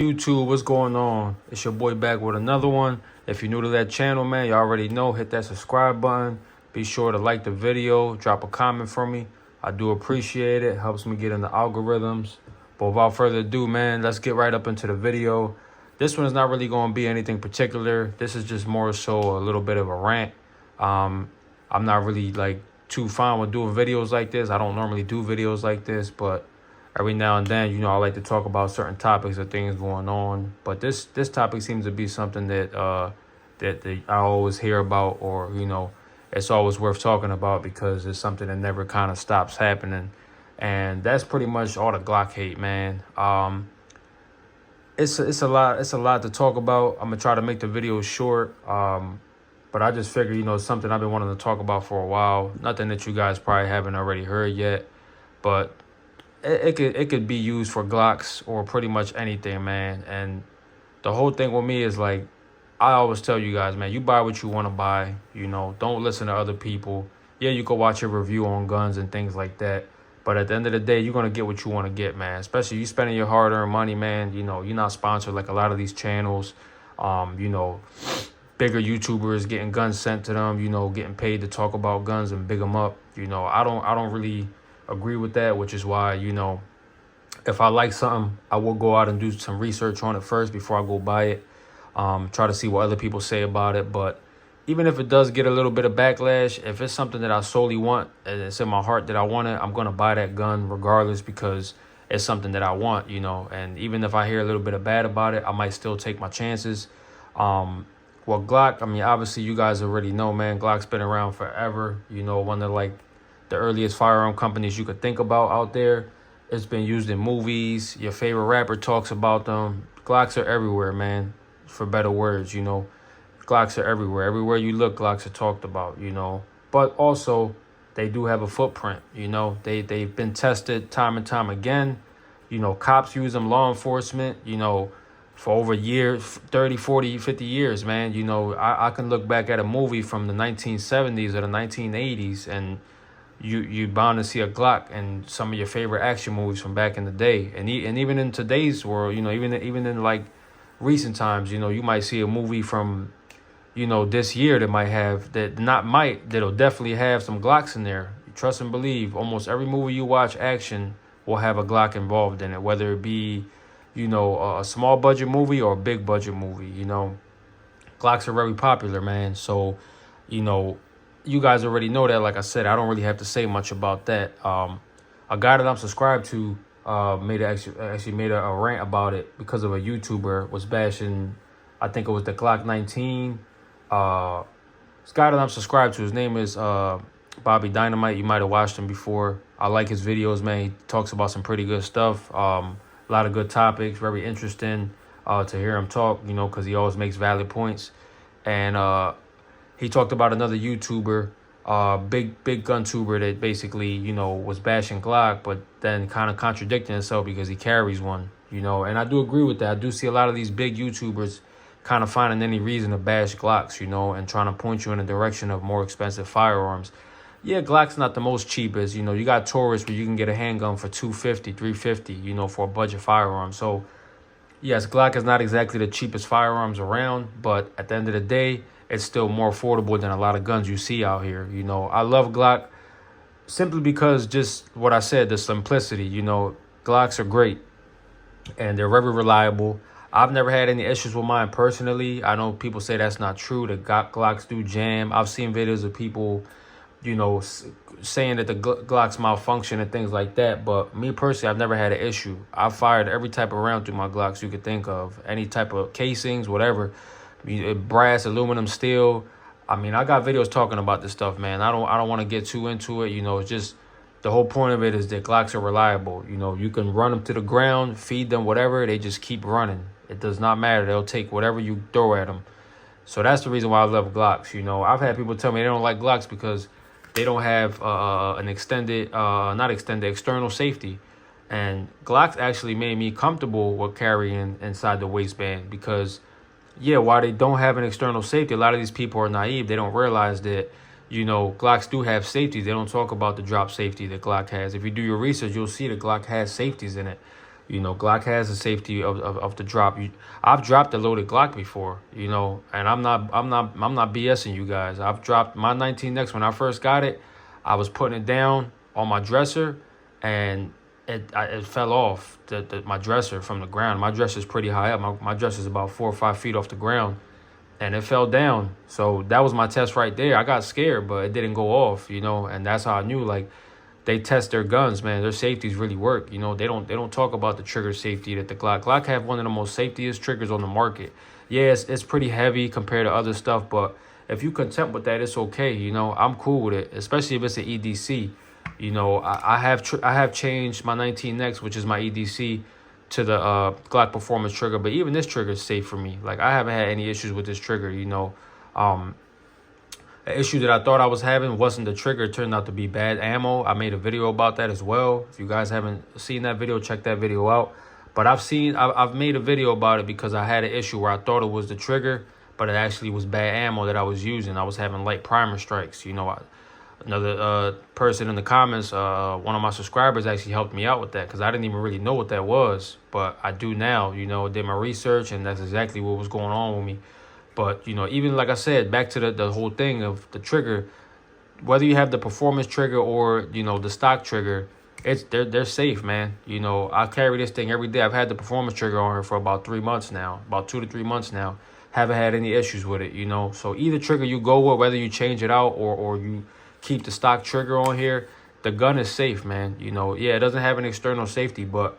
YouTube, what's going on? It's your boy back with another one. If you're new to that channel, man, you already know, hit that subscribe button. Be sure to like the video, drop a comment for me. I do appreciate it. Helps me get in the algorithms. But without further ado, man, let's get right up into the video. This one is not really going to be anything particular. This is just more so a little bit of a rant. I'm not really like too fine with doing videos like this. I don't normally do videos like this, but every now and then, I like to talk about certain topics or things going on. But this topic seems to be something that I always hear about, or it's always worth talking about because it's something that never kind of stops happening, and that's pretty much all the Glock hate, man. It's a lot to talk about. I'm gonna try to make the video short. But I just figured, it's something I've been wanting to talk about for a while. Nothing that you guys probably haven't already heard yet, but it could be used for Glocks or pretty much anything, man. And the whole thing with me is, like, I always tell you guys, man, you buy what you want to buy. Don't listen to other people. Yeah, you can watch a review on guns and things like that, but at the end of the day, you're gonna get what you want to get, man. Especially you spending your hard-earned money, man. You're not sponsored like a lot of these channels. Bigger YouTubers getting guns sent to them, getting paid to talk about guns and big them up. I don't really agree with that, which is why, if I like something, I will go out and do some research on it first before I go buy it. Try to see what other people say about it. But even if it does get a little bit of backlash, if it's something that I solely want and it's in my heart that I want it, I'm going to buy that gun regardless because it's something that I want, and even if I hear a little bit of bad about it, I might still take my chances. Well, Glock, I mean, obviously you guys already know, man, Glock's been around forever. One of like the earliest firearm companies you could think about out there. It's been used in movies. Your favorite rapper talks about them. Glocks are everywhere, man, for better words, Glocks are everywhere. Everywhere you look, Glocks are talked about, But also, they do have a footprint, They've been tested time and time again. Cops use them, law enforcement, for over years, 30, 40, 50 years, man. I can look back at a movie from the 1970s or the 1980s, and you're bound to see a Glock in some of your favorite action movies from back in the day. And even in today's world, even in like recent times, you might see a movie from, this year that'll definitely have some Glocks in there. Trust and believe, almost every movie you watch action will have a Glock involved in it, whether it be a small budget movie or a big budget movie. Glocks are very popular, man. So, you guys already know that. Like I said, I don't really have to say much about that. A guy that I'm subscribed to made a rant about it because of a YouTuber was bashing, I think it was the Glock 19. This guy that I'm subscribed to, his name is Bobby Dynamite. You might have watched him before. I like his videos, man. He talks about some pretty good stuff. A lot of good topics, very interesting to hear him talk, because he always makes valid points. And he talked about another YouTuber, big gun tuber that basically, was bashing Glock, but then kind of contradicting himself because he carries one, And I do agree with that. I do see a lot of these big YouTubers kind of finding any reason to bash Glocks, and trying to point you in the direction of more expensive firearms. Yeah, Glock's not the most cheapest. You got Taurus where you can get a handgun for $250, $350, for a budget firearm. So, yes, Glock is not exactly the cheapest firearms around, but at the end of the day, it's still more affordable than a lot of guns you see out here. I love Glock simply because just what I said, the simplicity. Glocks are great and they're very reliable. I've never had any issues with mine personally. I know people say that's not true. The Glocks do jam. I've seen videos of people saying that the Glocks malfunction and things like that. But me personally, I've never had an issue. I've fired every type of round through my Glocks you could think of. Any type of casings, whatever. Brass, aluminum, steel. I mean, I got videos talking about this stuff, man. I don't want to get too into it. It's just the whole point of it is that Glocks are reliable. You can run them to the ground, feed them, whatever. They just keep running. It does not matter. They'll take whatever you throw at them. So that's the reason why I love Glocks. I've had people tell me they don't like Glocks because they don't have an external safety. And Glocks actually made me comfortable with carrying inside the waistband because, yeah, while they don't have an external safety, a lot of these people are naive. They don't realize that, Glocks do have safety. They don't talk about the drop safety that Glock has. If you do your research, you'll see that Glock has safeties in it. You know, Glock has the safety of the drop. I've dropped a loaded Glock before, you know, and I'm not BSing you guys. I've dropped my 19X when I first got it. I was putting it down on my dresser, and it fell off my dresser from the ground. My dresser is pretty high up. My dresser is about 4 or 5 feet off the ground, and it fell down. So that was my test right there. I got scared, but it didn't go off, you know, and that's how I knew, like, they test their guns, man. Their safeties really work. You know, they don't talk about the trigger safety that the Glock have one of the most safetiest triggers on the market. Yeah, it's pretty heavy compared to other stuff, but if you content with that, it's okay. You know, I'm cool with it, especially if it's an EDC. You know, I have changed my 19X, which is my EDC, to the Glock Performance trigger, but even this trigger is safe for me. Like, I haven't had any issues with this trigger. You know, an issue that I thought I was having wasn't the trigger. It turned out to be bad ammo. I made a video about that as well. If you guys haven't seen that video, check that video out. But I've made a video about it because I had an issue where I thought it was the trigger, but it actually was bad ammo that I was using. I was having light primer strikes. You know, another person in the comments, one of my subscribers actually helped me out with that, because I didn't even really know what that was, but I do now. You know, did my research, and that's exactly what was going on with me. But, you know, even like I said, back to the whole thing of the trigger, whether you have the performance trigger or, you know, the stock trigger, they're safe, man. You know, I carry this thing every day. I've had the performance trigger on here for about 3 months now, about 2 to 3 months now. Haven't had any issues with it, you know. So either trigger you go with, whether you change it out or you keep the stock trigger on here, the gun is safe, man. You know, yeah, it doesn't have an external safety, but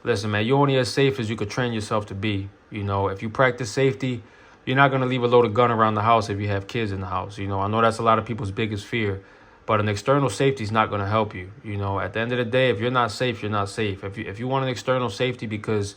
listen, man, you're only as safe as you could train yourself to be. You know, if you practice safety, you're not going to leave a loaded gun around the house if you have kids in the house. You know, I know that's a lot of people's biggest fear, but an external safety is not going to help you. You know, at the end of the day, if you're not safe, you're not safe. If you want an external safety because,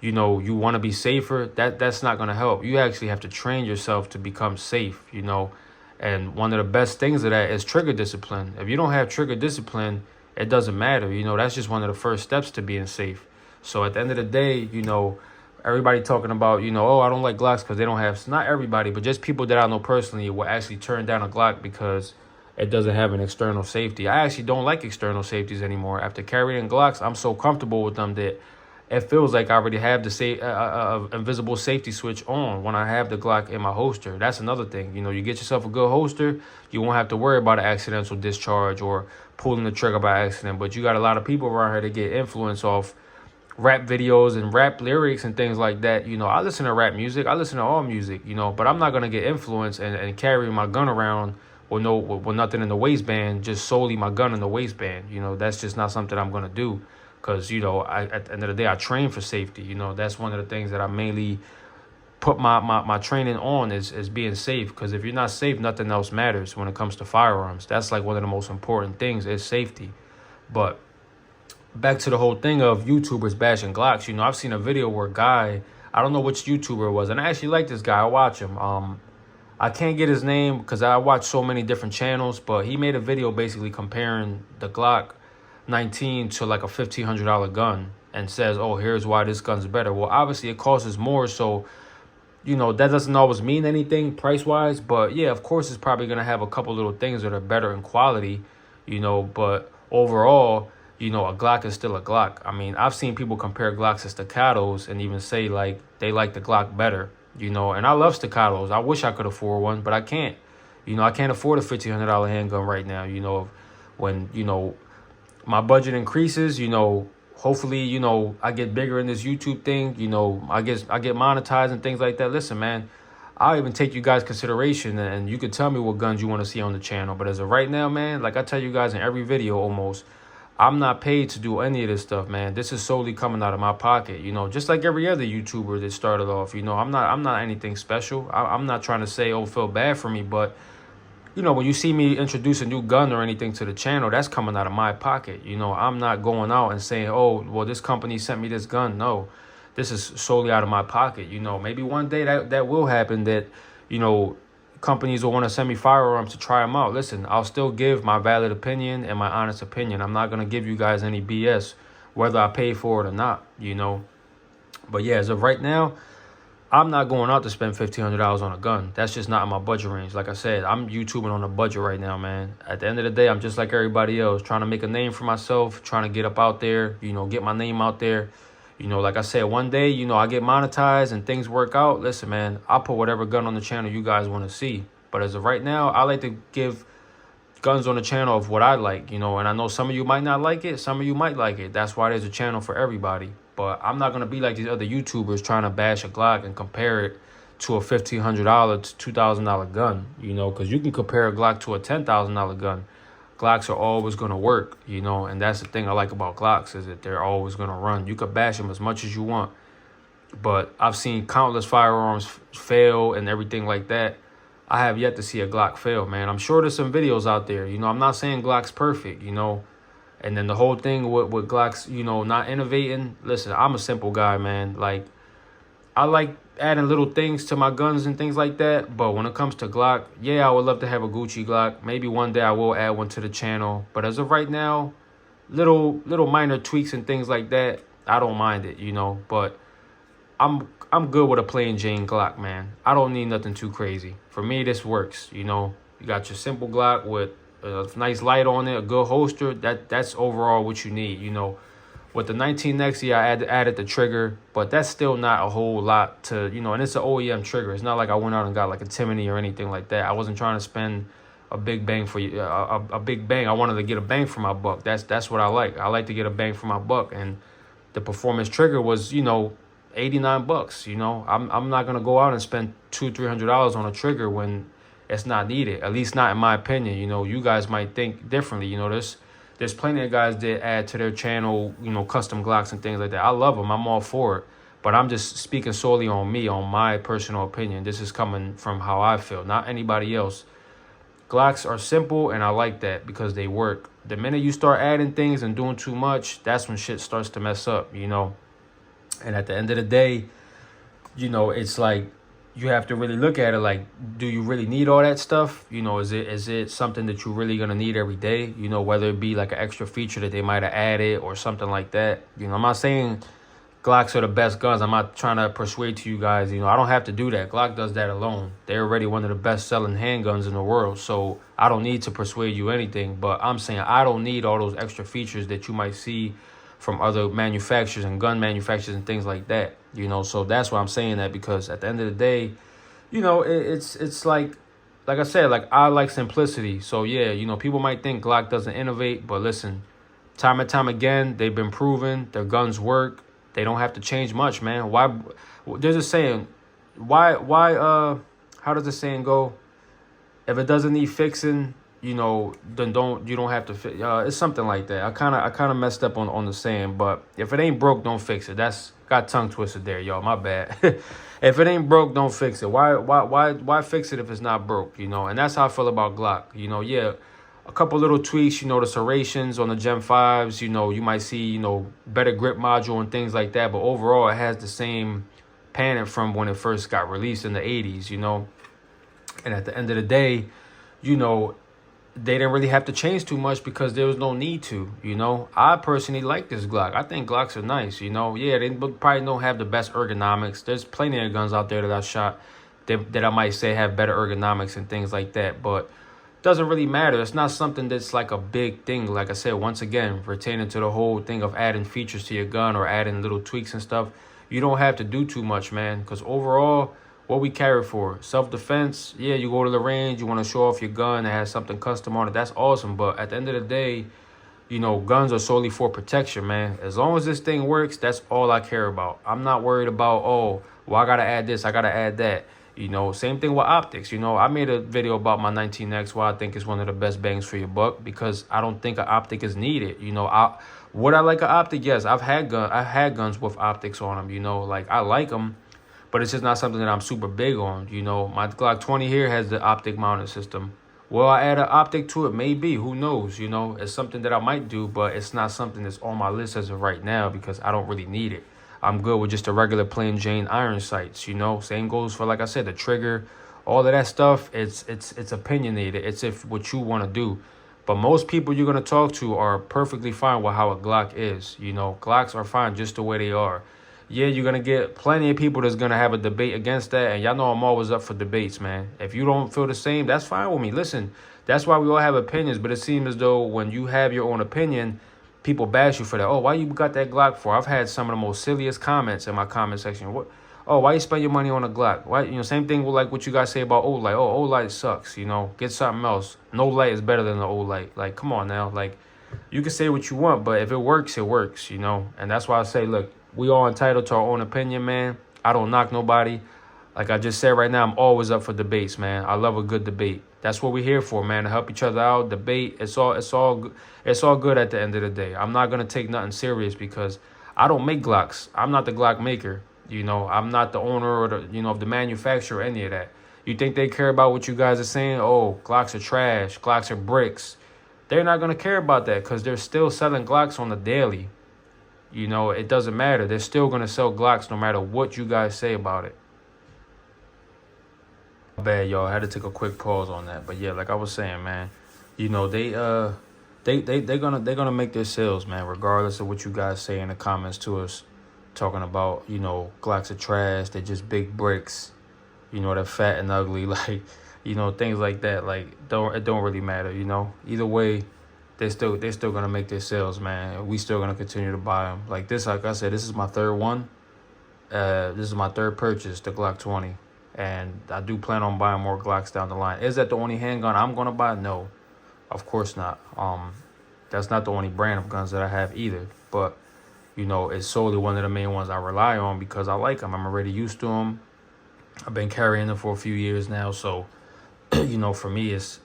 you know, you want to be safer, that's not going to help. You actually have to train yourself to become safe, you know. And one of the best things of that is trigger discipline. If you don't have trigger discipline, it doesn't matter. You know, that's just one of the first steps to being safe. So at the end of the day, you know, everybody talking about, you know, oh, I don't like Glocks because they don't have, not everybody, but just people that I know personally will actually turn down a Glock because it doesn't have an external safety. I actually don't like external safeties anymore. After carrying Glocks, I'm so comfortable with them that it feels like I already have the invisible safety switch on when I have the Glock in my holster. That's another thing. You know, you get yourself a good holster, you won't have to worry about an accidental discharge or pulling the trigger by accident. But you got a lot of people around here that get influence off rap videos and rap lyrics and things like that. You know, I listen to rap music. I listen to all music, you know, but I'm not going to get influenced and carry my gun around with nothing in the waistband, just solely my gun in the waistband. You know, that's just not something I'm going to do. Because, you know, at the end of the day, I train for safety. You know, that's one of the things that I mainly put my training on is being safe. Because if you're not safe, nothing else matters when it comes to firearms. That's like one of the most important things is safety. But back to the whole thing of YouTubers bashing Glocks. You know, I've seen a video where a guy, I don't know which YouTuber it was, and I actually like this guy. I watch him. I can't get his name because I watch so many different channels, but he made a video basically comparing the Glock 19 to like a $1,500 gun and says, oh, here's why this gun's better. Well, obviously it costs more, so, you know, that doesn't always mean anything price wise, but yeah, of course it's probably going to have a couple little things that are better in quality, you know, but overall, you know, a Glock is still a Glock. I mean, I've seen people compare Glocks to staccatos and even say like they like the Glock better, you know, and I love staccatos. I wish I could afford one, but I can't. You know, I can't afford a $1,500 handgun right now. You know, when, you know, my budget increases, you know, hopefully, you know, I get bigger in this YouTube thing, you know, I get monetized and things like that. Listen, man, I'll even take you guys consideration and you can tell me what guns you want to see on the channel. But as of right now, man, like I tell you guys in every video almost, I'm not paid to do any of this stuff, man. This is solely coming out of my pocket, you know, just like every other YouTuber that started off. You know, I'm not anything special. I'm not trying to say, oh, feel bad for me, but you know, when you see me introduce a new gun or anything to the channel, that's coming out of my pocket. You know, I'm not going out and saying, oh, well, this company sent me this gun. No, this is solely out of my pocket. You know, maybe one day that will happen, that, you know, companies will want to send me firearms to try them out. Listen, I'll still give my valid opinion and my honest opinion. I'm not going to give you guys any BS, whether I pay for it or not, you know. But yeah, as of right now, I'm not going out to spend $1,500 on a gun. That's just not in my budget range. Like I said, I'm YouTubing on a budget right now, man. At the end of the day, I'm just like everybody else, trying to make a name for myself, trying to get up out there, you know, get my name out there. You know, like I said, one day, you know, I get monetized and things work out. Listen, man, I'll put whatever gun on the channel you guys want to see. But as of right now, I like to give guns on the channel of what I like, you know, and I know some of you might not like it. Some of you might like it. That's why there's a channel for everybody. But I'm not going to be like these other YouTubers trying to bash a Glock and compare it to a $1,500 to $2,000 gun, you know, because you can compare a Glock to a $10,000 gun. Glocks are always going to work, you know, and that's the thing I like about Glocks is that they're always going to run. You could bash them as much as you want, but I've seen countless firearms fail and everything like that. I have yet to see a Glock fail, man. I'm sure there's some videos out there, you know. I'm not saying Glock's perfect, you know, and then the whole thing with Glocks, you know, not innovating. Listen, I'm a simple guy, man. Like, I like adding little things to my guns and things like that. But when it comes to Glock, yeah, I would love to have a Gucci Glock. Maybe one day I will add one to the channel. But as of right now, little minor tweaks and things like that, I don't mind it, you know. But I'm good with a plain Jane Glock, man. I don't need nothing too crazy. For me, this works, you know. You got your simple Glock with a nice light on it, a good holster. That's overall what you need, you know. With the 19X, yeah, I added the trigger, but that's still not a whole lot to, you know, and it's an OEM trigger. It's not like I went out and got like a Timony or anything like that. I wasn't trying to spend a big bang for you, a big bang. I wanted to get a bang for my buck. That's what I like. I like to get a bang for my buck, and the performance trigger was, you know, $89. You know, I'm not gonna go out and spend $200-300 on a trigger when it's not needed. At least not in my opinion. You know, you guys might think differently. You know, there's plenty of guys that add to their channel, you know, custom Glocks and things like that. I love them. I'm all for it. But I'm just speaking solely on me, on my personal opinion. This is coming from how I feel, not anybody else. Glocks are simple, and I like that because they work. The minute you start adding things and doing too much, that's when shit starts to mess up, you know. And at the end of the day, you know, it's like you have to really look at it like, do you really need all that stuff? You know, is it something that you're really going to need every day? You know, whether it be like an extra feature that they might have added or something like that. You know, I'm not saying Glocks are the best guns. I'm not trying to persuade to you guys. You know, I don't have to do that. Glock does that alone. They're already one of the best selling handguns in the world. So I don't need to persuade you anything. But I'm saying I don't need all those extra features that you might see from other manufacturers and gun manufacturers and things like that, you know. So that's why I'm saying that, because at the end of the day, you know, it's like I said, like, I like simplicity. So yeah, you know, people might think Glock doesn't innovate, but listen, time and time again, they've been proven their guns work. They don't have to change much, man. Why? There's a saying, why how does the saying go? If it doesn't need fixing, you know, then you don't have to fix. It's something like that. I kind of messed up on the saying, but if it ain't broke, don't fix it. That's got tongue twisted there, y'all. My bad. If it ain't broke, don't fix it. Why fix it if it's not broke? You know, and that's how I feel about Glock. You know, yeah, a couple little tweaks. You know, the serrations on the Gen 5s. You know, you might see, you know, better grip module and things like that. But overall, it has the same pattern from when it first got released in the 80s. You know, and at the end of the day, you know, they didn't really have to change too much because there was no need to, you know. I personally like this Glock. I think Glocks are nice, you know. Yeah, they probably don't have the best ergonomics. There's plenty of guns out there that I shot that I might say have better ergonomics and things like that, but it doesn't really matter. It's not something that's like a big thing. Like I said, once again, pertaining to the whole thing of adding features to your gun or adding little tweaks and stuff, you don't have to do too much, man, because overall, what we carry for self-defense, yeah, you go to the range, you want to show off your gun that has something custom on it, that's awesome. But at the end of the day, you know, guns are solely for protection, man. As long as this thing works, that's all I care about. I'm not worried about, oh, well, I gotta add this, I gotta add that. You know, same thing with optics. You know, I made a video about my 19X, why I think it's one of the best bangs for your buck, because I don't think an optic is needed. You know, would I like an optic? Yes, I've had guns with optics on them. You know, like, I like them, but it's just not something that I'm super big on. You know, my Glock 20 here has the optic mounted system. Will I add an optic to it? Maybe. Who knows? You know, it's something that I might do, but it's not something that's on my list as of right now because I don't really need it. I'm good with just a regular plain Jane iron sights, you know. Same goes for, like I said, the trigger. All of that stuff, it's opinionated. It's if what you want to do. But most people you're going to talk to are perfectly fine with how a Glock is. You know, Glocks are fine just the way they are. Yeah, you're going to get plenty of people that's going to have a debate against that. And y'all know I'm always up for debates, man. If you don't feel the same, that's fine with me. Listen, that's why we all have opinions. But it seems as though when you have your own opinion, people bash you for that. Oh, why you got that Glock for? I've had some of the most silliest comments in my comment section. What? Oh, why you spend your money on a Glock? Why, same thing with like what you guys say about old light. Oh, old light sucks. Get something else. No light is better than the old light. Like, come on now. Like, you can say what you want, but if it works, it works. And that's why I say, look, we all entitled to our own opinion, man. I don't knock nobody. Like I just said right now, I'm always up for debates, man. I love a good debate. That's what we're here for, man, to help each other out, debate. It's all good at the end of the day. I'm not gonna take nothing serious because I don't make Glocks. I'm not the Glock maker. I'm not the owner or of the manufacturer, any of that. You think they care about what you guys are saying? Oh, Glocks are trash. Glocks are bricks. They're not gonna care about that because they're still selling Glocks on the daily. It doesn't matter. They're still gonna sell Glocks no matter what you guys say about it. Bad, y'all. I had to take a quick pause on that, but yeah, like I was saying, man, they're gonna make their sales, man, regardless of what you guys say in the comments to us, talking about Glocks are trash, they're just big bricks, they're fat and ugly, like things like that. Like it don't really matter, either way, they're still gonna make their sales, man, and we still gonna continue to buy them. Like I said, this is my third one. This is my third purchase, the Glock 20. And I do plan on buying more Glocks down the line. Is that the only handgun I'm going to buy? No, of course not. That's not the only brand of guns that I have either. But, it's solely one of the main ones I rely on because I like them. I'm already used to them. I've been carrying them for a few years now. So, for me, it's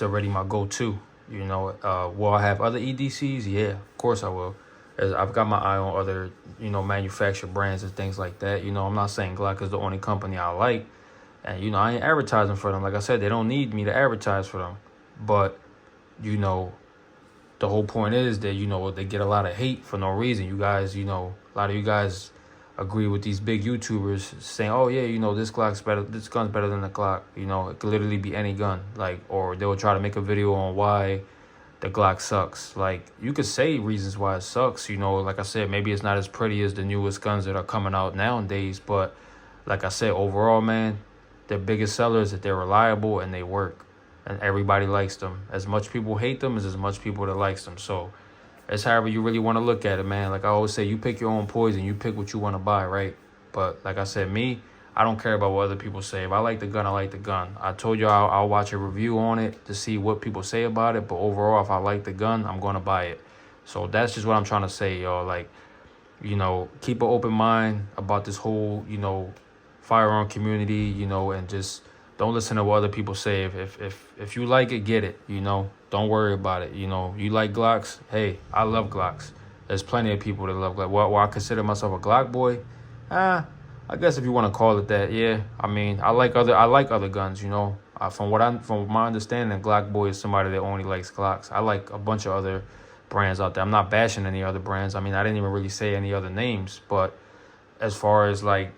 already my go-to. Will I have other EDCs? Yeah, of course I will. I've got my eye on other, manufactured brands and things like that. I'm not saying Glock is the only company I like. And, I ain't advertising for them. Like I said, they don't need me to advertise for them. But, the whole point is that, they get a lot of hate for no reason. You guys, a lot of you guys agree with these big YouTubers saying, oh, yeah, this Glock's better. This gun's better than the Glock. It could literally be any gun. Like, or they'll try to make a video on why the Glock sucks. Like, you could say reasons why it sucks. Like I said, maybe it's not as pretty as the newest guns that are coming out nowadays. But like I said, overall, man, their biggest seller is that they're reliable and they work. And everybody likes them. As much people hate them as much people that likes them. So it's however you really want to look at it, man. Like I always say, you pick your own poison. You pick what you want to buy, right? But like I said, I don't care about what other people say. If I like the gun, I like the gun. I told you I'll watch a review on it to see what people say about it. But overall, if I like the gun, I'm going to buy it. So that's just what I'm trying to say, y'all. Like, keep an open mind about this whole, firearm community, and just don't listen to what other people say. If you like it, get it, Don't worry about it, You like Glocks? Hey, I love Glocks. There's plenty of people that love Glocks. Well, I consider myself a Glock boy? I guess if you want to call it that, yeah. I mean, I like other guns, From my understanding, Glock boy is somebody that only likes Glocks. I like a bunch of other brands out there. I'm not bashing any other brands. I mean, I didn't even really say any other names. But as far as like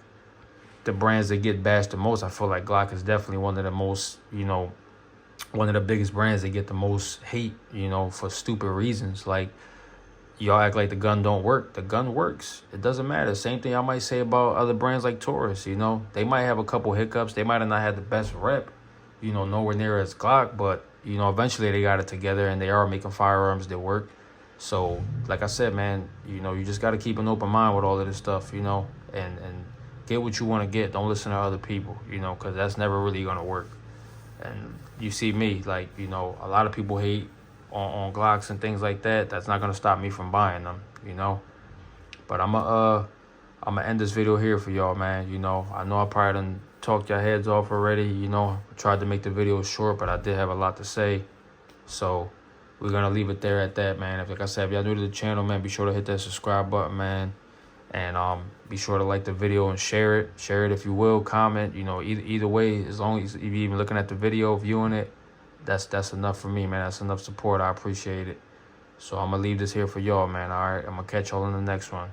the brands that get bashed the most, I feel like Glock is definitely one of the most, one of the biggest brands that get the most hate, for stupid reasons. Like, y'all act like the gun don't work. The gun works. It doesn't matter. Same thing I might say about other brands like Taurus, They might have a couple hiccups. They might have not had the best rep, nowhere near as Glock. But, eventually they got it together and they are making firearms that work. So, like I said, man, you just got to keep an open mind with all of this stuff, and get what you want to get. Don't listen to other people, because that's never really going to work. And you see me, like, a lot of people hate on Glocks and things like that. That's not going to stop me from buying them, But I'm gonna end this video here for y'all, man. I know I probably done talked your heads off already, Tried to make the video short, but I did have a lot to say. So we're going to leave it there at that, man. Like I said, if y'all new to the channel, man, be sure to hit that subscribe button, man. And be sure to like the video and share it. Share it if you will. Comment. Either way, as long as you're even looking at the video, viewing it, that's enough for me, man. That's enough support. I appreciate it. So I'm going to leave this here for y'all, man. All right. I'm going to catch y'all in the next one.